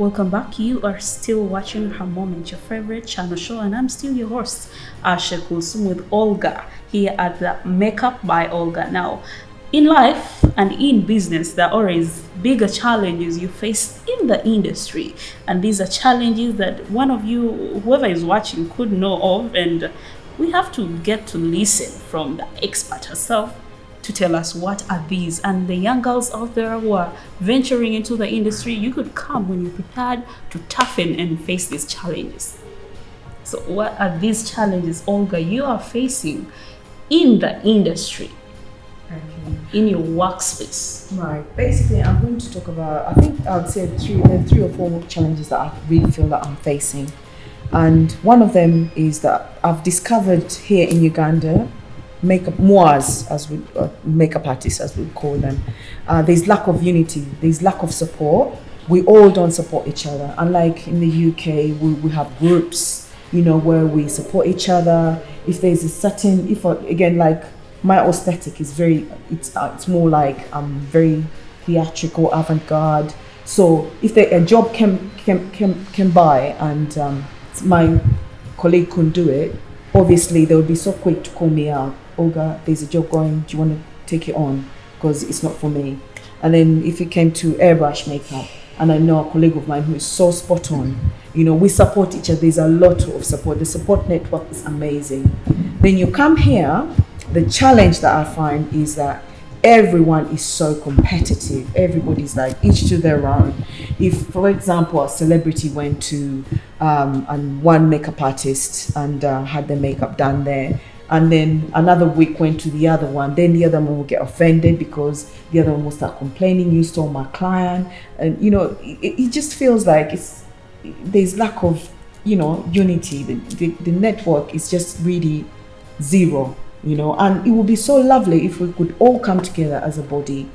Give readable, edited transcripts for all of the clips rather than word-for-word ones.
Welcome back. You are still watching Her Moment, your favorite channel show, and I'm still your host, Asha Kulsum, with Olga here at the Makeup by Olga. Now, in life and in business, there are always bigger challenges you face in the industry, and these are challenges that one of you, whoever is watching, could know of, and we have to get to listen from the expert herself to tell us what are these. And the young girls out there who are venturing into the industry, you could come when you're prepared to toughen and face these challenges. So what are these challenges, Olga, you are facing in the industry, in your workspace? Right. Basically, I'm going to talk about, I think I would say there are three or four challenges that I really feel that I'm facing. And one of them is that I've discovered here in Uganda, makeup moas, as we makeup artists as we call them, there's lack of unity, there's lack of support. We all don't support each other. Unlike in the UK, we have groups, where we support each other. If there's a certain, again, like my aesthetic is it's more like very theatrical, avant-garde. So if a job can buy and my colleague couldn't do it, obviously they would be so quick to call me out. Olga, there's a job going, do you want to take it on? Because it's not for me. And then if it came to airbrush makeup, and I know a colleague of mine who is so spot on, we support each other. There's a lot of support. The support network is amazing. Then you come here, the challenge that I find is that everyone is so competitive. Everybody's like each to their own. If, for example, a celebrity went to and one makeup artist and had their makeup done there, and then another week went to the other one, then the other one will get offended because the other one will start complaining, you stole my client. And it just feels like there's lack of unity. The network is just really zero. And it would be so lovely if we could all come together as a body,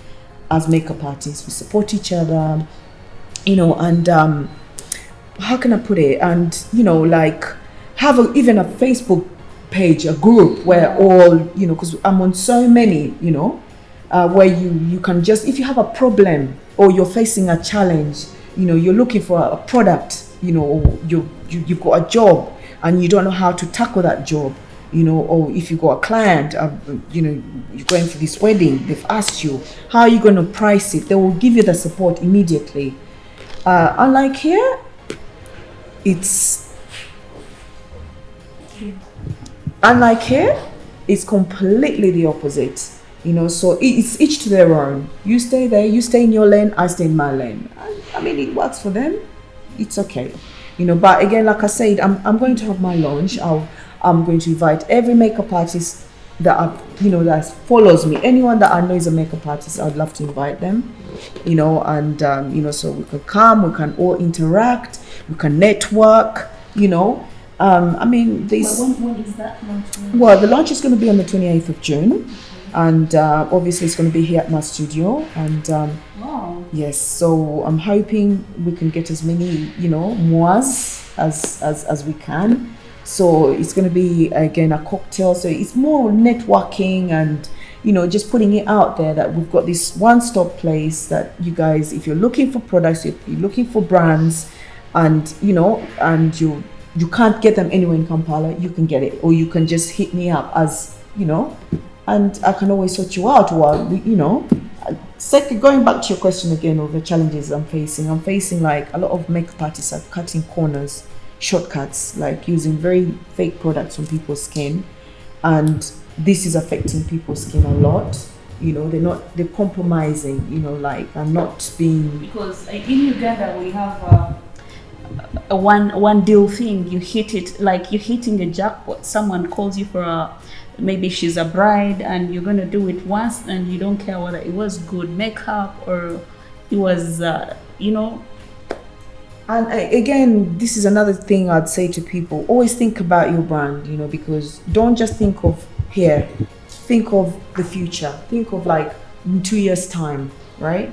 as makeup artists. We support each other, and how can I put it? And like have even a Facebook page, a group where all because I'm on so many, where you can just, if you have a problem or you're facing a challenge, you're looking for a product, or you've got a job and you don't know how to tackle that job. Or if you got a client, you're going for this wedding, they've asked you, how are you going to price it? They will give you the support immediately. Unlike here, it's completely the opposite. So it's each to their own. You stay there, you stay in your lane, I stay in my lane. I mean, it works for them. It's okay. But again, like I said, I'm going to have my launch. I'm going to invite every makeup artist that that follows me. Anyone that I know is a makeup artist, I'd love to invite them. And so we can come, we can all interact, we can network. I mean, this. When is that launch? Well, the launch is going to be on the 28th of June, and obviously it's going to be here at my studio. And Wow. yes, so I'm hoping we can get as many moas as we can. So it's going to be, again, a cocktail. So it's more networking and, just putting it out there that we've got this one-stop place that you guys, if you're looking for products, if you're looking for brands and, and you can't get them anywhere in Kampala, you can get it. Or you can just hit me up as, and I can always sort you out. Or, second, going back to your question again of the challenges I'm facing like a lot of makeup artists are cutting corners, shortcuts, like using very fake products on people's skin, and this is affecting people's skin a lot. They're compromising, like, and not being, Because in Uganda we have a one deal thing. You hit it, like you're hitting a jackpot. Someone calls you for maybe she's a bride and you're going to do it once and you don't care whether it was good makeup or it was And again, this is another thing I'd say to people. Always think about your brand, because don't just think of here. Think of the future. Think of like in 2 years' time, right?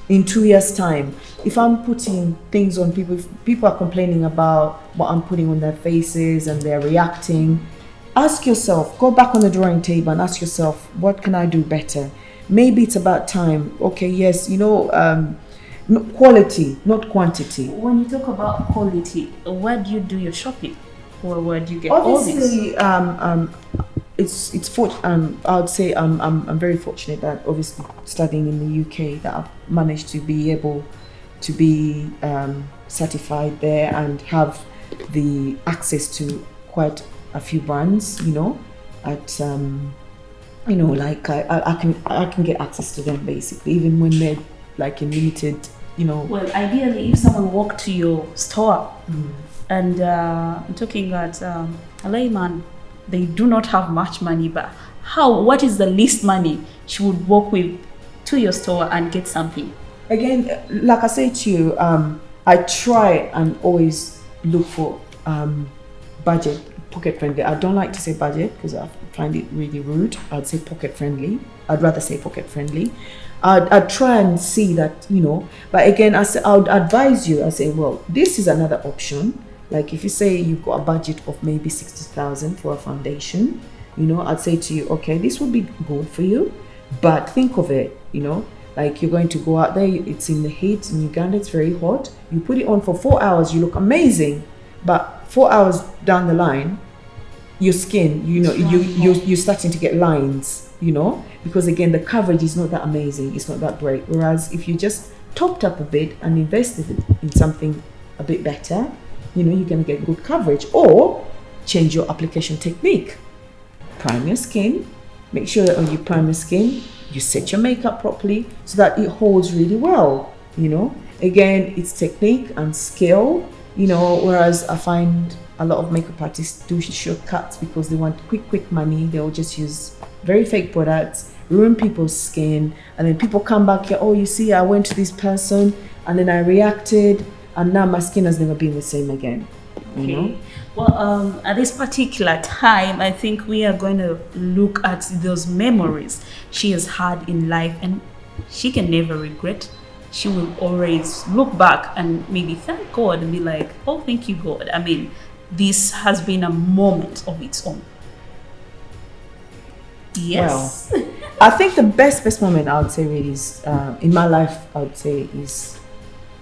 In 2 years' time, if I'm putting things on people, if people are complaining about what I'm putting on their faces and they're reacting, ask yourself, go back on the drawing table and ask yourself, what can I do better? Maybe it's about time. Okay, yes, No, quality, not quantity. When you talk about quality, where do you do your shopping? Or where do you get all this? Obviously, I would say I'm very fortunate that obviously studying in the UK that I've managed to be able to be certified there and have the access to quite a few brands, you know, at you know, like I can get access to them basically, even when they're like in limited, you know. Well, ideally, if someone walked to your store and I'm talking at a layman, they do not have much money, but what is the least money she would walk with to your store and get something? Again, like I say to you, I try and always look for budget, pocket friendly. I don't like to say budget because I find it really rude. I'd say pocket friendly. I'd rather say pocket friendly. I'd try and see that, you know, but again, I would advise you. I say, well, this is another option. Like if you say you've got a budget of maybe 60,000 for a foundation, you know, I'd say to you, okay, this would be good for you, but think of it, you know, like you're going to go out there, it's in the heat in Uganda, it's very hot. You put it on for 4 hours, you look amazing, but 4 hours down the line, your skin, you know, you're starting to get lines, you know, because again, the coverage is not that amazing, it's not that great. Whereas if you just topped up a bit and invested in something a bit better, you know, you're going to get good coverage. Or change your application technique. Prime your skin. Make sure that when you prime your skin, you set your makeup properly so that it holds really well, you know. Again, it's technique and skill, you know, whereas I find a lot of makeup artists do shortcuts because they want quick money. They'll just use very fake products, ruin people's skin, and then people come back here, oh, you see, I went to this person and then I reacted, and now my skin has never been the same again. You know? Well, at this particular time, I think we are going to look at those memories she has had in life, and she can never regret. She will always look back and maybe thank God and be like, oh, thank you, God. I mean, this has been a moment of its own. Yes. Well, I think the best moment I would say really is, in my life, I would say is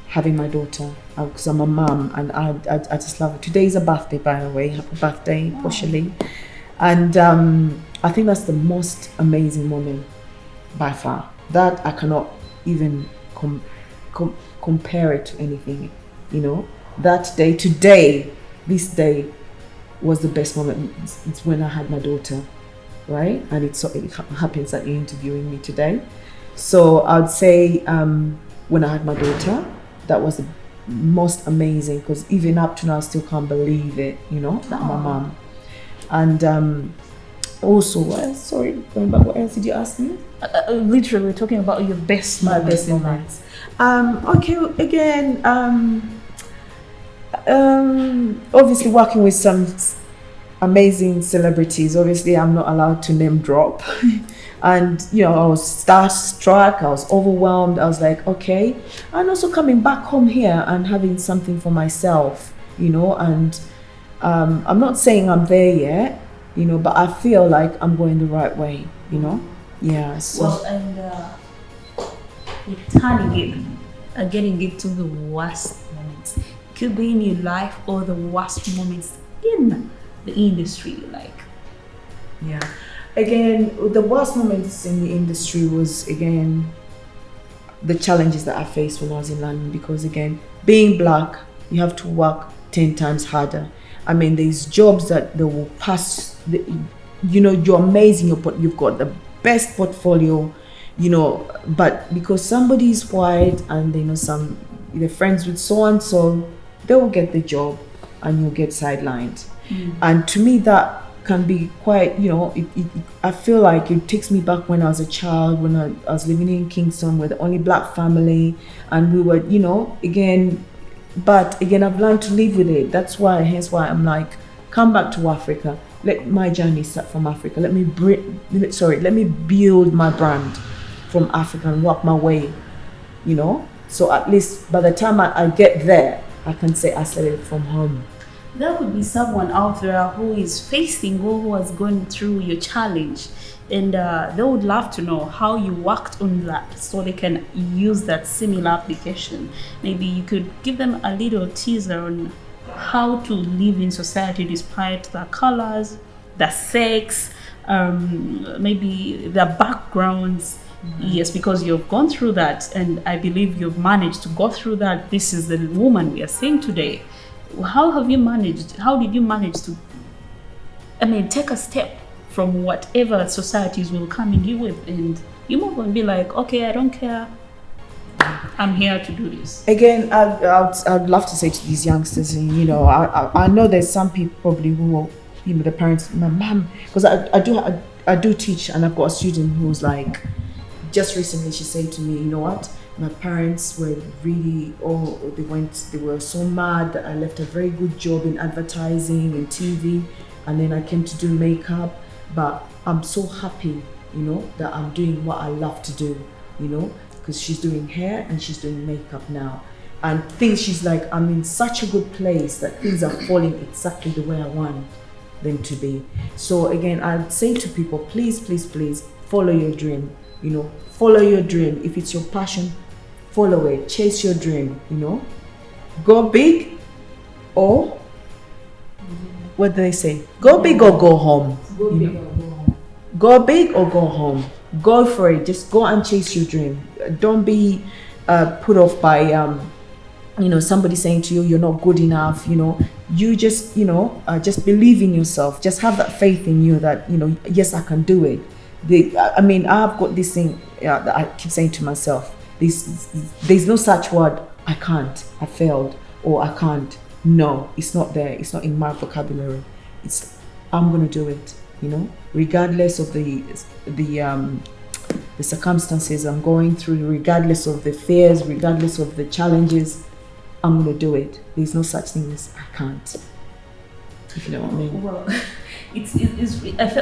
having my daughter, because I'm a mom and I just love it. Today is a birthday, by the way. Happy birthday, Poshali. And I think that's the most amazing moment by far. That I cannot even compare it to anything, you know. That day, today, this day was the best moment. It's when I had my daughter, right? And it happens that you're interviewing me today. So I'd say when I had my daughter, that was the most amazing, because even up to now I still can't believe it, you know, that my mom. And also, going back, what else did you ask me? Literally, we're talking about your best moments. My best moments. Okay, again, obviously working with some amazing celebrities. Obviously, I'm not allowed to name drop. And, you know, I was starstruck, I was overwhelmed. I was like, okay. And also coming back home here and having something for myself, you know, and I'm not saying I'm there yet, you know, but I feel like I'm going the right way, you know. Yeah. So. Well, and returning it, getting it to the worst moments. It could be in your life or the worst moments in the industry, like. Yeah. Again, the worst moments in the industry was, again, the challenges that I faced when I was in London, because, again, being black, you have to work 10 times harder. I mean, there's jobs that they will pass, you know, you're amazing, you've got the best portfolio, you know, but because somebody is white and they know they're friends with so-and-so, they will get the job and you'll get sidelined. And to me, that can be quite, you know, I feel like it takes me back when I was a child, when I was living in Kingston, we're the only black family, and we were, you know, but again, I've learned to live with it. Hence why I'm like, come back to Africa. Let my journey start from Africa. Let me build my brand from Africa and work my way, you know. So at least by the time I get there, I can say I started from home. there could be someone out there who is facing or who has gone through your challenge, and they would love to know how you worked on that so they can use that similar application. Maybe you could give them a little teaser on how to live in society despite the colors, the sex, maybe the backgrounds. Yes, because you've gone through that, and I believe you've managed to go through that. This is the woman we are seeing today. How have you managed? How did you manage to, I mean, take a step from whatever societies will come in you with, and you move and be like, okay, I don't care. I'm here to do this. Again, I'd love to say to these youngsters, and I know there's some people probably who, the parents, my mom, because I do teach, and I've got a student who's like, just recently she said to me, you know what, my parents were really, they were so mad that I left a very good job in advertising and TV, and then I came to do makeup, but I'm so happy, that I'm doing what I love to do, because she's doing hair and she's doing makeup now. And she's like, I'm in such a good place that things are falling exactly the way I want them to be. So again, I'd say to people, please, please, please follow your dream. Follow your dream. If it's your passion, follow it. Chase your dream. Go big, or what do they say? Go big or go home. Go big or go home. Go big or go home. Go for it. Just go and chase your dream. Don't be put off by somebody saying to you you're not good enough. You just just believe in yourself. Just have that faith in you that yes, I can do it. I've got this thing that I keep saying to myself. There's no such word. I can't. I failed, or I can't. No, it's not there. It's not in my vocabulary. I'm gonna do it. Regardless of the circumstances I'm going through, regardless of the fears, regardless of the challenges, I'm gonna do it. There's no such thing as I can't. If you know what I mean. Well,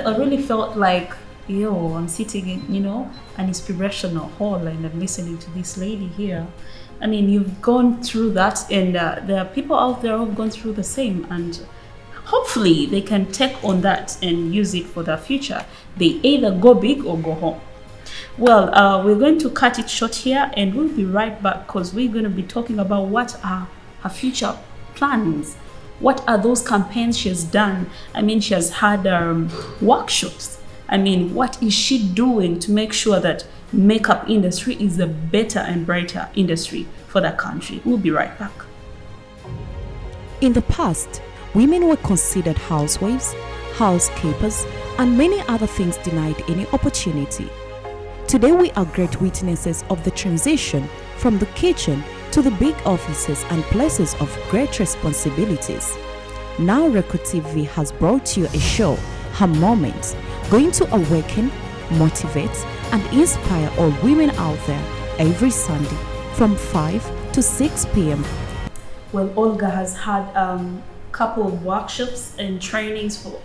I really felt like, I'm sitting in, an inspirational hall, and I'm listening to this lady here. I mean, you've gone through that, and there are people out there who've gone through the same, and hopefully they can take on that and use it for their future. They either go big or go home. Well, we're going to cut it short here, and we'll be right back, because we're going to be talking about what are her future plans. What are those campaigns she has done? I mean, she has had workshops. I mean, what is she doing to make sure that makeup industry is a better and brighter industry for the country? We'll be right back. In the past, women were considered housewives, housekeepers, and many other things denied any opportunity. Today we are great witnesses of the transition from the kitchen to the big offices and places of great responsibilities. Now Record TV has brought you a show, Her Moments, going to awaken, motivate, and inspire all women out there every Sunday from 5 to 6 p.m. Well, Olga has had couple of workshops and trainings for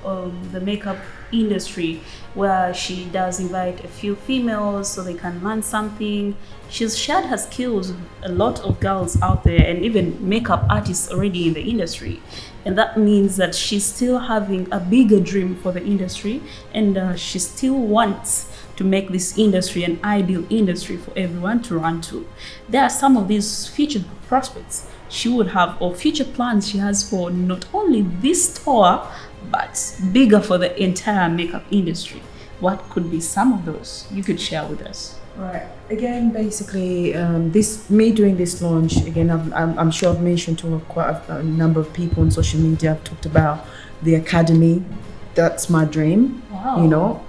the makeup industry, where she does invite a few females so they can learn something. She's shared her skills with a lot of girls out there, and even makeup artists already in the industry. And that means that she's still having a bigger dream for the industry, and she still wants to make this industry an ideal industry for everyone to run to. There are some of these future prospects she would have, or future plans she has for not only this store, but bigger for the entire makeup industry. What could be some of those you could share with us? Right. Again, basically, me doing this launch, again, I'm sure I've mentioned to quite a number of people on social media. I've talked about the academy. That's my dream. Wow.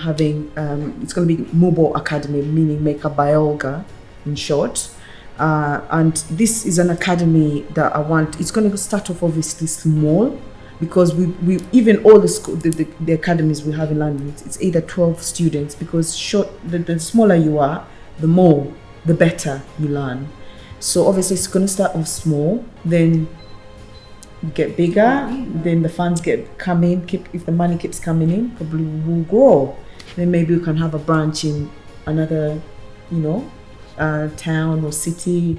Having it's going to be Mobile Academy, meaning Makeup by Olga, in short. And this is an academy that I want. It's going to start off obviously small, because we even all the school the academies we have in London, it's either 12 students, because the smaller you are, the better you learn. So obviously it's going to start off small, then get bigger, then the funds come in. If the money keeps coming in, probably will grow. Then maybe we can have a branch in another, town or city,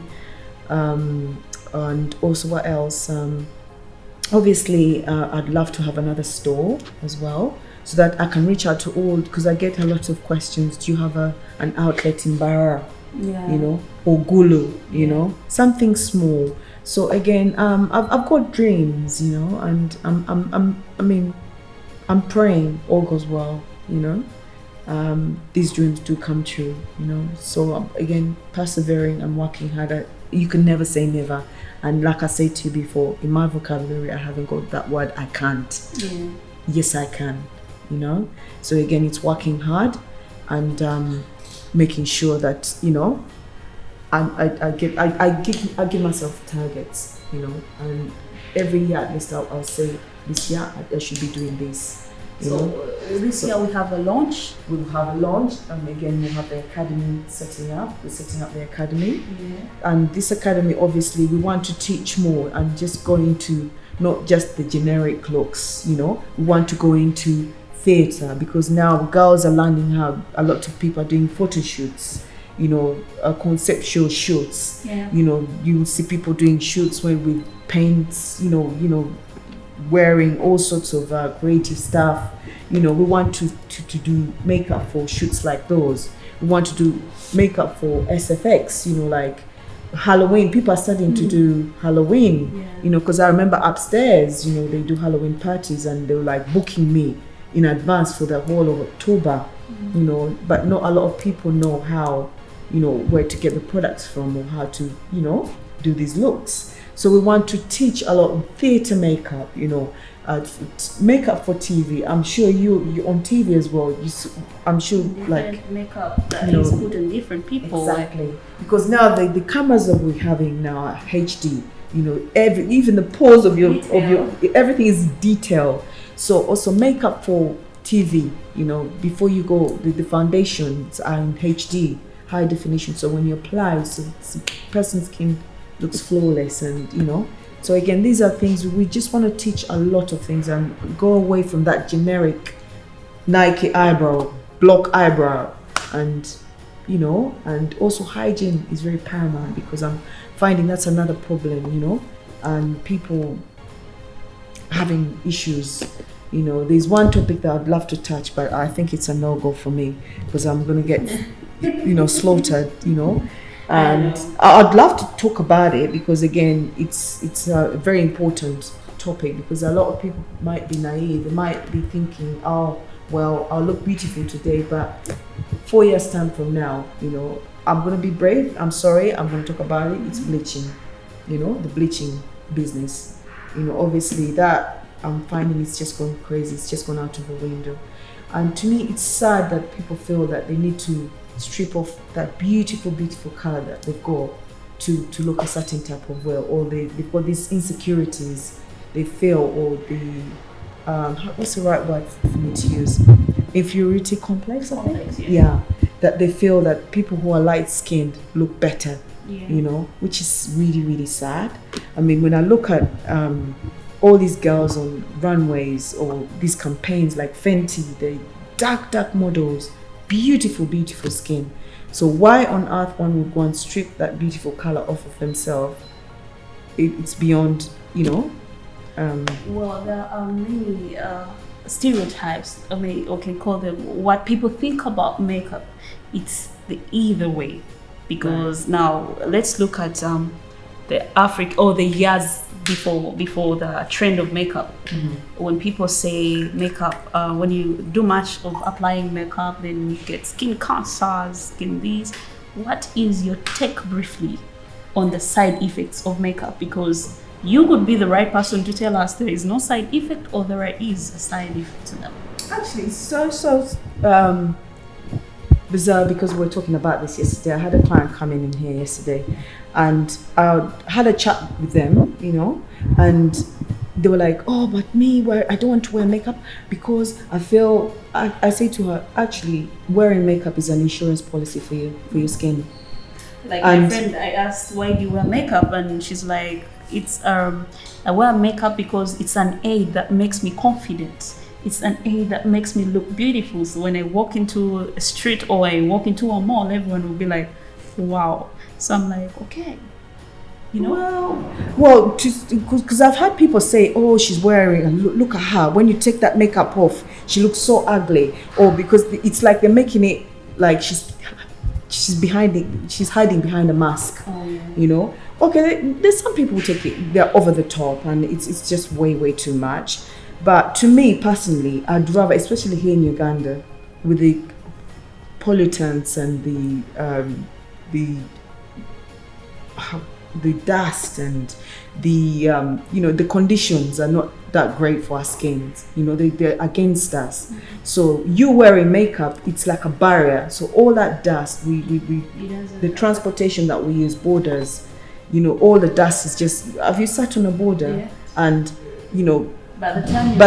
and also what else? obviously, I'd love to have another store as well, so that I can reach out to all, because I get a lot of questions. Do you have an outlet in Bara? Yeah. You know, or Gulu, you know, something small. So again, I've got dreams, you know, and I'm praying all goes well, you know. These dreams do come true, you know. So again, persevering and working hard. You can never say never. And like I said to you before, in my vocabulary, I haven't got that word I can't. Yeah. Yes, I can, you know. So again, it's working hard and making sure that, you know, I give myself targets, you know, and every year at least I'll say this year I should be doing this. You know? This year we have a launch. We'll have a launch, and again we'll have the academy setting up. We're setting up the academy, and this academy, obviously, we want to teach more and just go into not just the generic looks. You know, we want to go into theatre, because now girls are learning how a lot of people are doing photo shoots. You know, conceptual shoots. Yeah. You know, you will see people doing shoots with paints. You know, wearing all sorts of creative stuff. You know, we want to do makeup for shoots like those. We want to do makeup for SFX, you know, like Halloween. People are starting to do Halloween, you know, because I remember upstairs, you know, they do Halloween parties and they were like booking me in advance for the whole of October, you know, but not a lot of people know how, you know, where to get the products from or how to, you know, do these looks. So we want to teach a lot of theatre makeup, you know, makeup for TV. I'm sure you on TV as well. I'm sure different like makeup that you is know, put on different people. Exactly, because now the cameras that we're having now are HD. You know, even the pose of your everything is detailed. So also makeup for TV. You know, before you go, the foundations are in HD, high definition. So when you apply, so the person's skin looks flawless, and you know. So again, these are things we just want to teach a lot of things and go away from that generic Nike eyebrow, block eyebrow, and you know, and also hygiene is very paramount, because I'm finding that's another problem, you know, and people having issues. You know, there's one topic that I'd love to touch, but I think it's a no-go for me, because I'm going to get, you know, slaughtered, you know. And I'd love to talk about it, because again, it's a very important topic, because a lot of people might be naive. They might be thinking, oh, well, I'll look beautiful today, but 4 years time from now, you know, I'm going to be brave. I'm sorry, I'm going to talk about it. It's bleaching, you know, the bleaching business. You know, obviously that I'm finding it's just going crazy. It's just gone out of the window. And to me, it's sad that people feel that they need to strip off that beautiful color that they've got to look a certain type of way, or they've got these insecurities they feel, or the what's the right word for me to use, inferiority complex, I think. Yeah, that they feel that people who are light skinned look better, you know, which is really, really sad. I mean, when I look at all these girls on runways or these campaigns like Fenty, the dark models, beautiful skin. So why on earth one would go and strip that beautiful color off of themselves? It's beyond, you know. Well, there are many stereotypes. I mean, or can call them what people think about makeup. It's the either way, because now let's look at the Africa or the years before the trend of makeup. When people say makeup, when you do much of applying makeup, then you get skin cancers, skin these. What is your take briefly on the side effects of makeup? Because you could be the right person to tell us there is no side effect, or there is a side effect to them. Actually, it's so bizarre, because we were talking about this yesterday. I had a client coming in here yesterday, and I had a chat with them, you know, and they were like, oh, but me, I don't want to wear makeup because I feel, I say to her, actually, wearing makeup is an insurance policy for your skin. Like my friend, I asked, why do you wear makeup? And she's like, it's I wear makeup because it's an aid that makes me confident. It's an aid that makes me look beautiful. So when I walk into a street or I walk into a mall, everyone will be like, wow. So I'm like, okay, you know? Well, because I've had people say, "Oh, she's wearing, and look at her. When you take that makeup off, she looks so ugly." Or because it's like they're making it like she's hiding behind a mask. Oh, yeah. You know? Okay, there's some people who take it, they're over the top, and it's just way too much. But to me personally, I'd rather, especially here in Uganda, with the pollutants and the dust and the the conditions are not that great for our skins. They're against us. So you wearing makeup, it's like a barrier. So all that dust, the transportation that we use, borders, all the dust is just. Have you sat on a border? Yeah. And by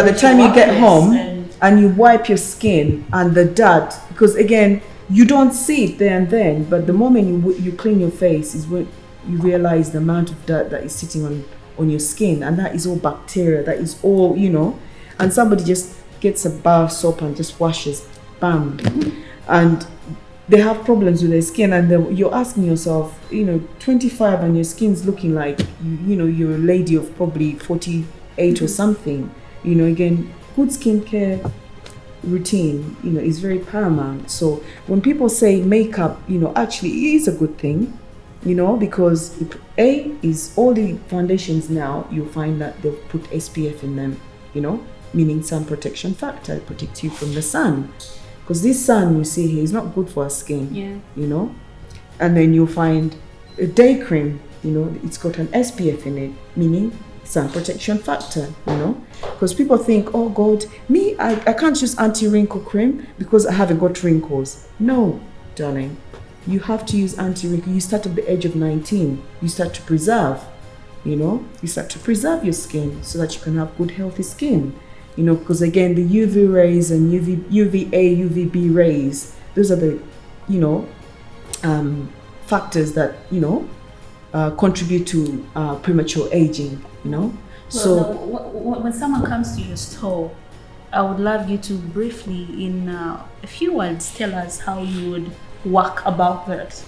the time you get home and you wipe your skin and the dirt, because again you don't see it there and then, but the moment you clean your face is when you realize the amount of dirt that is sitting on your skin, and that is all bacteria, that is all, and somebody just gets a bar of soap and just washes, bam, and they have problems with their skin, and you're asking yourself, 25 and your skin's looking like, you're a lady of probably 48 or something. Again, good skincare routine, is very paramount. So when people say makeup, actually it is a good thing, because is all the foundations now, you'll find that they've put SPF in them, meaning sun protection factor. It protects you from the sun, because this sun you see here is not good for our skin. And then you'll find a day cream, it's got an SPF in it, meaning sun protection factor, because people think, oh God, I can't use anti-wrinkle cream because I haven't got wrinkles. No, darling, you have to use anti-wrinkle. You start at the age of 19, you start to preserve, you start to preserve your skin so that you can have good healthy skin, because again, the UV rays and UVA, UVB rays, those are the, factors that, contribute to premature aging, So when someone comes to your store, I would love you to briefly, in a few words, tell us how you would work about that.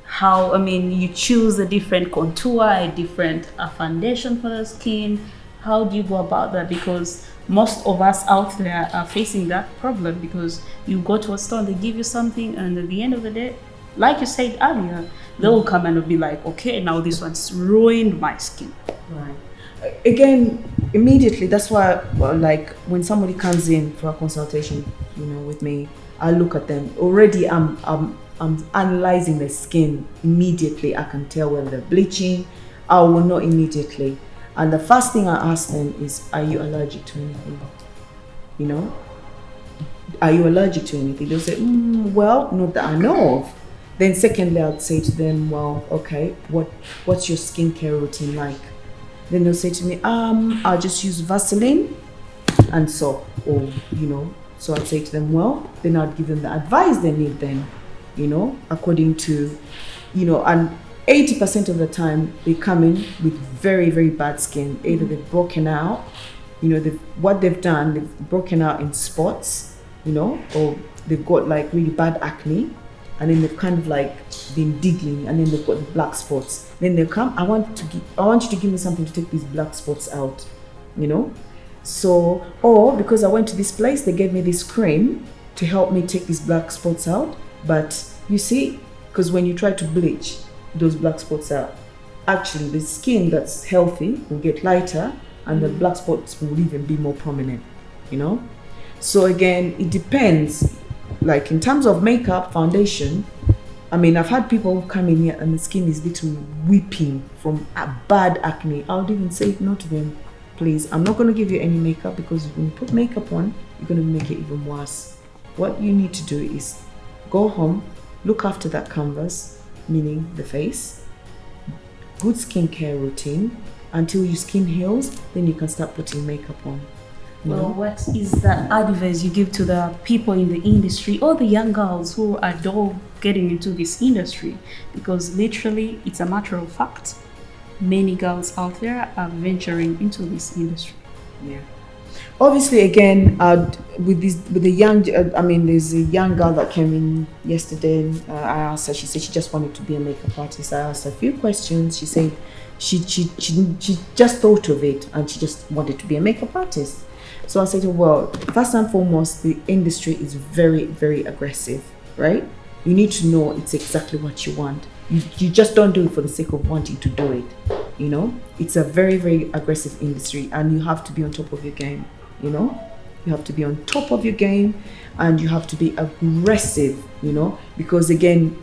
How, you choose a different contour, a different foundation for the skin. How do you go about that? Because most of us out there are facing that problem, because you go to a store and they give you something, and at the end of the day, like you said earlier, they will come and be like, okay, now this one's ruined my skin. Right. Again, immediately, that's why, like, when somebody comes in for a consultation, with me, I look at them. Already, I'm analyzing the skin. Immediately, I can tell whether they're bleaching. I will know immediately. And the first thing I ask them is, are you allergic to anything? Are you allergic to anything? They'll say, well, not that I know of. Then secondly, I'd say to them, well, okay, what's your skincare routine like? Then they'll say to me, I'll just use Vaseline and soap, or, so I'd say to them, well, then I'd give them the advice they need then, according to, and 80% of the time they come in with very, very bad skin. Either they've broken out, what they've done, they've broken out in spots, or they've got like really bad acne, and then they've kind of like been digging, and then they've got the black spots. Then they'll come, I want you to give me something to take these black spots out, So, or because I went to this place, they gave me this cream to help me take these black spots out. But you see, because when you try to bleach those black spots out, actually the skin that's healthy will get lighter, and the black spots will even be more prominent, So again, it depends. Like in terms of makeup, foundation, I've had people come in here and the skin is literally weeping from a bad acne. I would even say no to them, please, I'm not going to give you any makeup, because when you put makeup on, you're going to make it even worse. What you need to do is go home, look after that canvas, meaning the face, good skincare routine, until your skin heals, then you can start putting makeup on. Well, what is the advice you give to the people in the industry, or the young girls who are getting into this industry? Because literally, it's a matter of fact, many girls out there are venturing into this industry. Yeah. Obviously, again, there's a young girl that came in yesterday. I asked her, she said she just wanted to be a makeup artist. I asked her a few questions. She said She just thought of it, and she just wanted to be a makeup artist. So I said to her, well, first and foremost, the industry is very, very aggressive, right? You need to know it's exactly what you want. You just don't do it for the sake of wanting to do it, you know? It's a very, very aggressive industry, and you have to be on top of your game, you know? You have to be on top of your game, and you have to be aggressive, you know? Because again,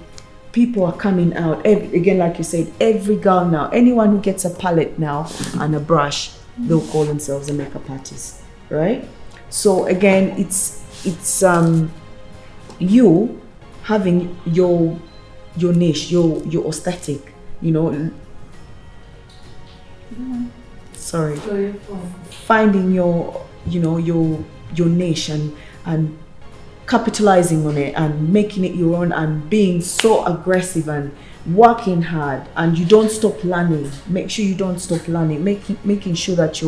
people are coming out, again, like you said, every girl now, anyone who gets a palette now and a brush, they'll call themselves a makeup artist. Right? So again, it's you having your niche, your aesthetic, you know. Sorry. Finding your niche and capitalizing on it and making it your own and being so aggressive and working hard, and you don't stop learning. Make sure you don't stop learning. Making sure that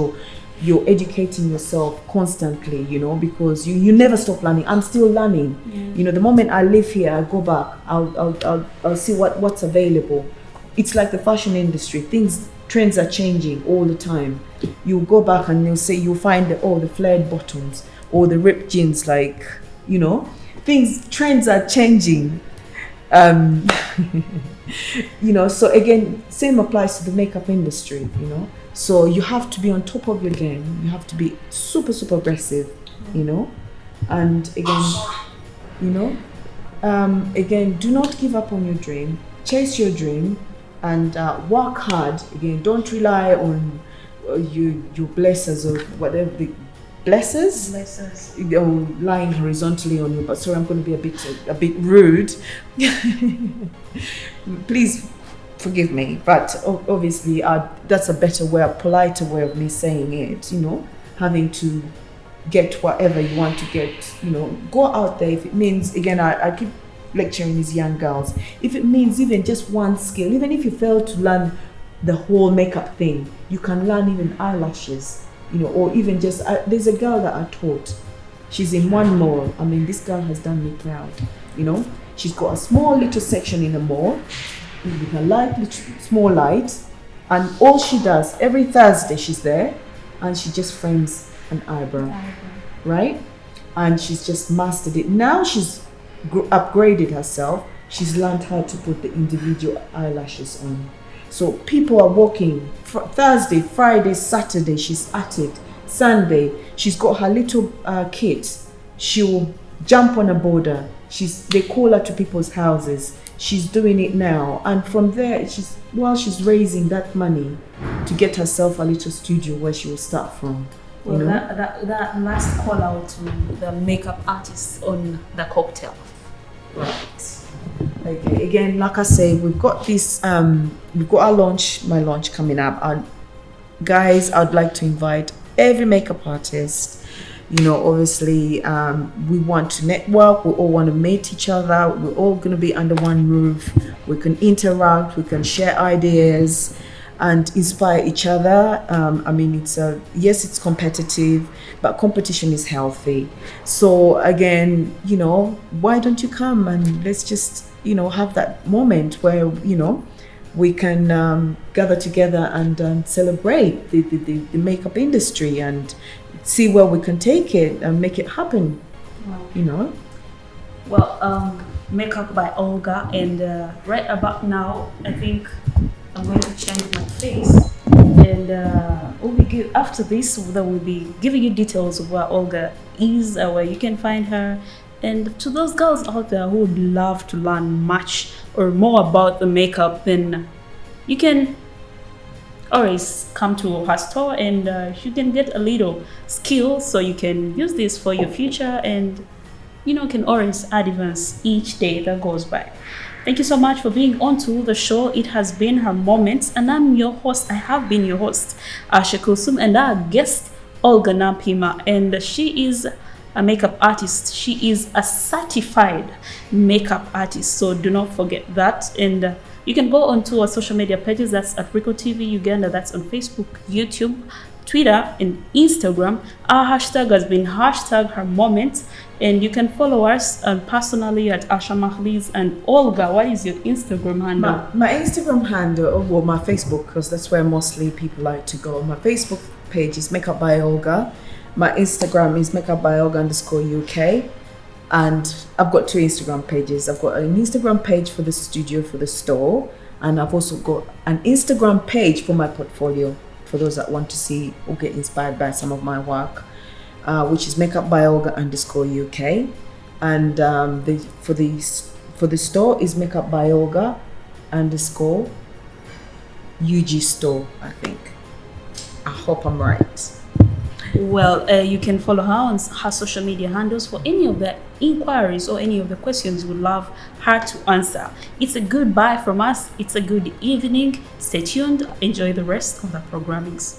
you're educating yourself constantly, you know, because you never stop learning. I'm still learning. You know, the moment I leave here, I go back, I'll see what's available. It's like the fashion industry. Trends are changing all the time. You go back and you'll find the flared bottoms or the ripped jeans, like, you know, trends are changing. You know, so again, same applies to the makeup industry, you know. So you have to be on top of your game. You have to be super, super aggressive, you know. And again, you know, again, do not give up on your dream. Chase your dream and work hard. Again, don't rely on your blessers or whatever the blessers. Lying horizontally on you. But sorry, I'm going to be a bit rude. Please forgive me, but obviously that's a better way, a politer way of me saying it, you know, having to get whatever you want to get, you know, go out there. If it means, again, I keep lecturing these young girls, if it means even just one skill, even if you fail to learn the whole makeup thing, you can learn even eyelashes, you know, or even just, there's a girl that I taught, she's in one mall. I mean, this girl has done me proud, you know. She's got a small little section in the mall with a small light, and all she does every Thursday, she's there and she just frames an eyebrow, right? And she's just mastered it. Now she's upgraded herself. She's learned how to put the individual eyelashes on. So people are walking Thursday, Friday, Saturday, she's at it. Sunday, she's got her little kit. She'll jump on a border. They call her to people's houses. She's doing it now, and from there, she's raising that money to get herself a little studio where she will start from. Well, that last call out to the makeup artists on the cocktail. Right. Okay. Again, like I say, we've got this. We've got my launch coming up, and guys, I'd like to invite every makeup artist. You know, obviously, we want to network. We all want to meet each other. We're all going to be under one roof. We can interact. We can share ideas and inspire each other. I mean, it's competitive, but competition is healthy. So again, you know, why don't you come and let's just, you know, have that moment where, you know, we can gather together and celebrate the makeup industry and see where we can take it and make it happen. Wow. You know. Well, makeup by Olga, and right about now, I think I'm going to change my face, and after this, then we'll be giving you details of where Olga is, where you can find her, and to those girls out there who would love to learn much or more about the makeup, then you can always come to her store, and you can get a little skill so you can use this for your future, and you know, can always advance each day that goes by. Thank you so much for being on to the show. It has been her moments, and I'm your host. I have been your host, Asha Kulsum, and our guest, Olga Nampiima, and she is a makeup artist. She is a certified makeup artist, so do not forget that. And you can go onto our social media pages. That's at Rico TV Uganda. That's on Facebook, YouTube, Twitter and Instagram. Our hashtag has been hashtag her moment, and you can follow us personally at Asha Mahliz. And Olga, what is your Instagram handle? My Instagram handle, or my Facebook, because that's where mostly people like to go. My Facebook page is Makeup by Olga. My Instagram is Makeup by Olga _UK. And I've got 2 Instagram pages. I've got an Instagram page for the studio, for the store, and I've also got an Instagram page for my portfolio, for those that want to see or get inspired by some of my work, which is Makeup by Olga _UK. And for the store is Makeup by Olga _UG store, I think. I hope I'm right. Well, you can follow her on her social media handles for any of the inquiries or any of the questions you would love her to answer. It's a good bye from us. It's a good evening. Stay tuned. Enjoy the rest of the programmings.